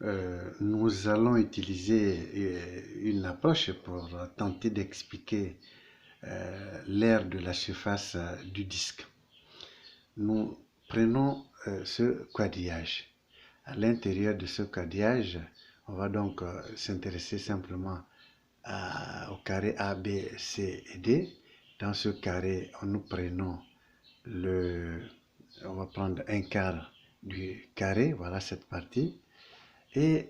nous allons utiliser une approche pour tenter d'expliquer l'aire de la surface du disque. Nous prenons ce quadrillage. À l'intérieur de ce quadrillage, on va donc s'intéresser simplement au carré A, B, C et D. Dans ce carré, nous prenons on va prendre un quart du carré, voilà cette partie, et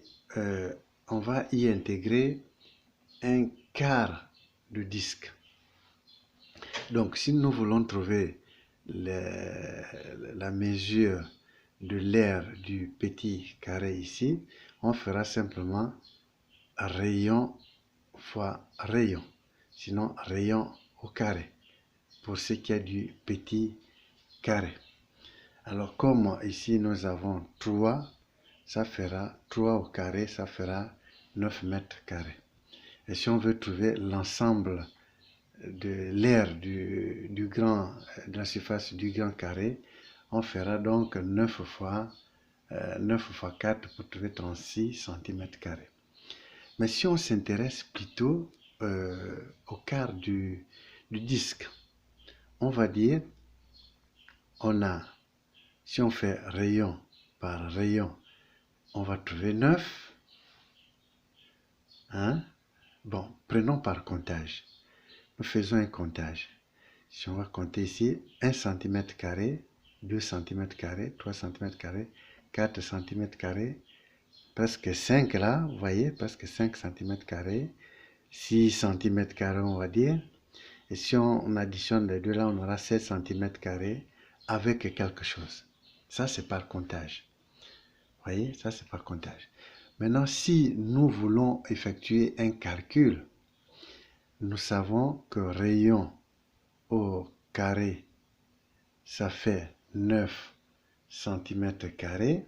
on va y intégrer un quart de disque. Donc, si nous voulons trouver la mesure de l'aire du petit carré ici, on fera simplement rayon fois rayon, sinon rayon au carré, pour ce qui est du petit carré. Alors, comme ici nous avons 3, ça fera 3 au carré, ça fera 9 mètres carrés. Et si on veut trouver l'ensemble de l'aire de la surface du grand carré, on fera donc 9 fois 4 pour trouver 36 cm². Mais si on s'intéresse plutôt au quart du disque, on va dire, si on fait rayon par rayon, on va trouver 9. Hein? Bon, prenons par comptage. Nous faisons un comptage. Si on va compter ici, 1 cm², 2 cm², 3 cm², 4 cm², presque 5 là, vous voyez, presque 5 cm², 6 cm², on va dire. Et si on additionne les deux là, on aura 7 cm² avec quelque chose. Ça, c'est par comptage. Vous voyez, ça, c'est par comptage. Maintenant, si nous voulons effectuer un calcul, nous savons que rayon au carré, ça fait 9 cm².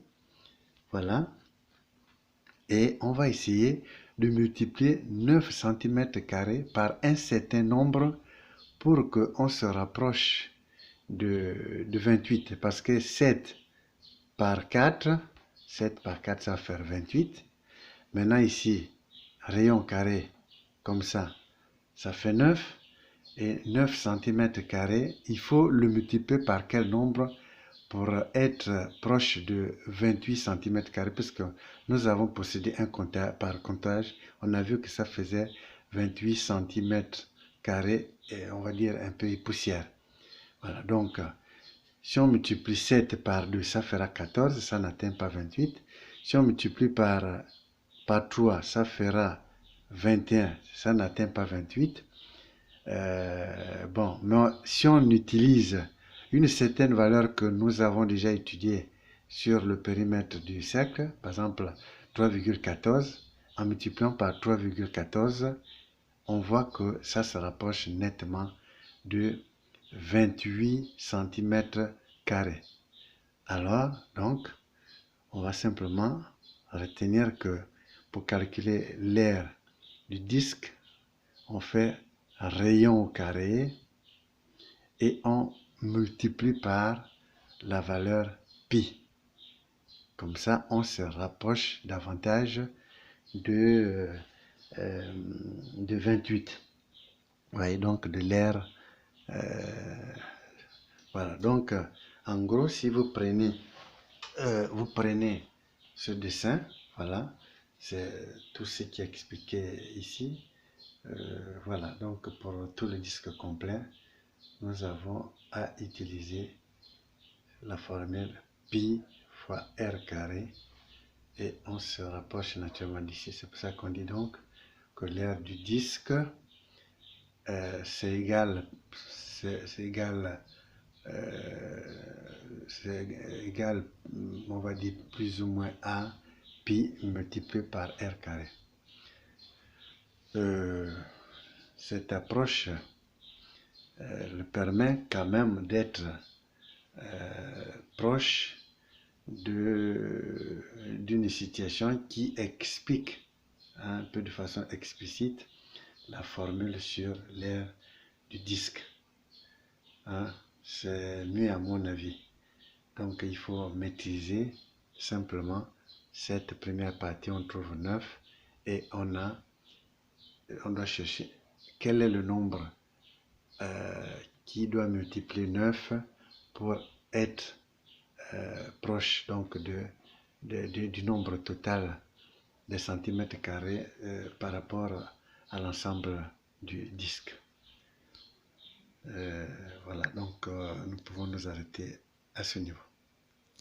Voilà. Et on va essayer de multiplier 9 cm² par un certain nombre pour qu'on se rapproche de 28. Parce que 7 par 4, ça va faire 28. Maintenant ici, rayon carré, comme ça fait 9. Et 9 cm², il faut le multiplier par quel nombre pour être proche de 28 cm², puisque nous avons possédé un comptage, par comptage, on a vu que ça faisait 28 cm², et on va dire un peu poussière. Voilà, donc si on multiplie 7 par 2, ça fera 14, ça n'atteint pas 28. Si on multiplie par 3, ça fera 21, ça n'atteint pas 28. Bon, mais si on utilise une certaine valeur que nous avons déjà étudiée sur le périmètre du cercle, par exemple 3,14, en multipliant par 3,14, on voit que ça se rapproche nettement de 28 cm². Alors, donc, on va simplement retenir que pour calculer l'aire du disque, on fait rayon au carré et on multiplie par la valeur pi. Comme ça, on se rapproche davantage de 28. Vous voyez, donc de l'aire. Voilà, donc en gros, si vous prenez ce dessin, voilà, c'est tout ce qui est expliqué ici. Voilà, donc pour tout le disque complet, nous avons à utiliser la formule pi fois r carré et on se rapproche naturellement d'ici. C'est pour ça qu'on dit donc que l'aire du disque c'est égal, on va dire plus ou moins a pi multiplié par r carré. Cette approche le permet quand même d'être proche d'une situation qui explique un peu de façon explicite la formule sur l'aire du disque. Hein, c'est mieux à mon avis. Donc il faut maîtriser simplement cette première partie, on trouve 9 et on doit chercher quel est le nombre qui doit multiplier 9 pour être proche donc du nombre total des centimètres carrés par rapport à l'ensemble du disque. Voilà, donc nous pouvons nous arrêter à ce niveau.